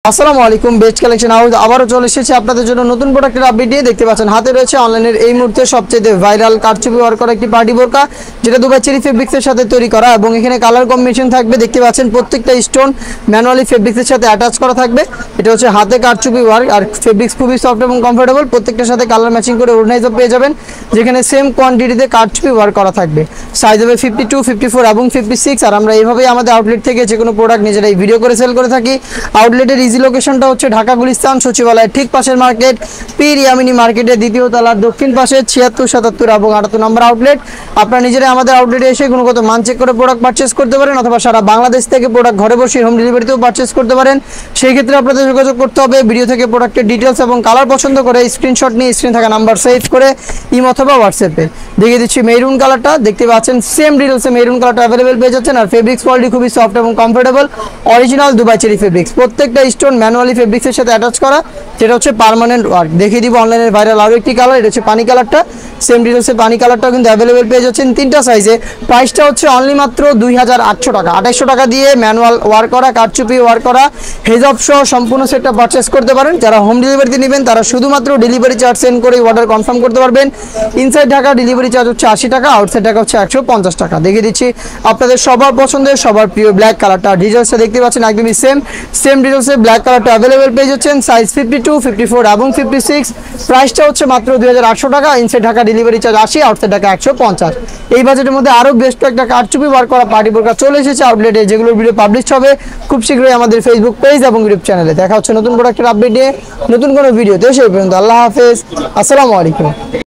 আসসালামু আলাইকুম best collection house আবারও চলে এসেছে আপনাদের জন্য নতুন প্রোডাক্টের আপডেট নিয়ে। দেখতে পাচ্ছেন হাতে রয়েছে অনলাইনের এই মুহূর্তে সবচেয়ে ভাইরাল কারচুপি ওয়ার্ক করা একটি পার্টি বোরকা, যেটা দুবাই চেরি ফেব্রিক্সের সাথে তৈরি করা এবং এখানে কালার কম্বিনেশন থাকবে। দেখতে পাচ্ছেন প্রত্যেকটা স্টোন ম্যানুয়ালি ফেব্রিক্সের সাথে অ্যাটাচ করা থাকবে। এটা হচ্ছে হাতে কারচুপি ওয়ার্ক আর ফেব্রিক্স খুবই সফট এবং কমফোর্টেবল। প্রত্যেকটার সাথে কালার ম্যাচিং করে ওড়নাইজও পেয়ে যাবেন, যেখানে সেম কোয়ান্টিটিতে কারচুপি ওয়ার্ক করা থাকবে। সাইজ হবে 52, 54 এবং 56। আর আমরা এইভাবেই আমাদের আউটলেট থেকে যে কোনো প্রোডাক্ট নিজেরাই ভিডিও করে সেল করে থাকি। আউটলেটের ইজি লোকেশনটা হচ্ছে ঢাকা গুলিস্তান সচিবালয়ের ঠিক পাশের মার্কেট, পীর ইয়ামিনী মার্কেটের দ্বিতীয় তলার দক্ষিণ পাশে 76, 77 এবং 78 নম্বর আউটলেট। আপনারা নিজেরাই আমাদের আউটলেটে এসে গুণগত মান চেক করে প্রোডাক্ট পারচেস করতে পারেন, অথবা সারা বাংলাদেশ থেকে প্রোডাক্ট ঘরে বসে হোম ডেলিভারিতেও পারচেস করতে পারেন। সেই ক্ষেত্রে আপনাদের যোগাযোগ করতে হবে ভিডিও থেকে প্রোডাক্টের ডিটেলস এবং কালার পছন্দ করে স্ক্রিনশট নিয়ে স্ক্রিন থাকা নাম্বার সেভ করে ইমো অথবা হোয়াটসঅ্যাপে দেখিয়ে দিচ্ছি। মেরুন কালারটা দেখতে পাচ্ছেন সেম ডিটেলসে মেরুন কালারটা অ্যাভেলেবেল পেয়ে যাচ্ছেন। আর ফেব্রিক্স কোয়ালিটি খুবই সফট এবং comfortable, original Dubai cherry fabrics. প্রত্যেকটা স্টোন ম্যানুয়ালি ফেব্রিক্সের সাথে অ্যাটাচ করা, যেটা হচ্ছে পার্মানেন্ট ওয়ার্ক। দেখিয়ে দিব অনলাইনের ভাইরাল আরও একটি কালার, এটা হচ্ছে পানি কালারটা। সেম ডিটেলসে পানি কালারটাও কিন্তু অ্যাভেলেবেল পেয়ে যাচ্ছেন তিনটা সাইজে। প্রাইসটা হচ্ছে অনলি মাত্র 2800 টাকা। 2800 টাকা দিয়ে ম্যানুয়াল ওয়ার্ক করা কারচুপি ওয়ার্ক করা হেজাব সহ সম্পূর্ণ সেটটা পারচেস করতে পারেন। যারা হোম ডেলিভারিতে নেবেন তারা শুধুমাত্র ডেলিভারি চার্জ সেন্ড করে অর্ডার কনফার্ম করতে পারবেন। ইনসাইড ঢাকা ডেলিভারি চার্জ হচ্ছে 80 টাকা, আউটসাইড ঢাকা হচ্ছে 150 টাকা। দেখিয়ে দিচ্ছি আপনাদের সবার পছন্দের সবার প্রিয় ব্ল্যাক কালারটা। ডিটেলসটা দেখতে পাচ্ছেন একদমই সেম ডিটেলসে ব্ল্যাক কালারটা অ্যাভেলেবেল পেয়ে যাচ্ছেন। সাইজ 52, 54 এবং 56। প্রাইসটা হচ্ছে মাত্র 2800 টাকা। Inside Dhaka delivery charge 80, outside Dhaka 150। এই বাজেটের মধ্যে আরও বেস্ট একটা কারচুপি ওয়ার্ক করা পার্টি বোরকা চলে এসেছে আউটলেটে, যেগুলোর ভিডিও পাবলিশ হবে খুব শীঘ্রই আমাদের ফেসবুক পেজ এবং ইউটিউব চ্যানেলে। দেখা হচ্ছে নতুন প্রোডাক্টের আপডেট নিয়ে নতুন কোনো ভিডিওতে। সেই পর্যন্ত আল্লাহ হাফেজ, আসসালামু আলাইকুম।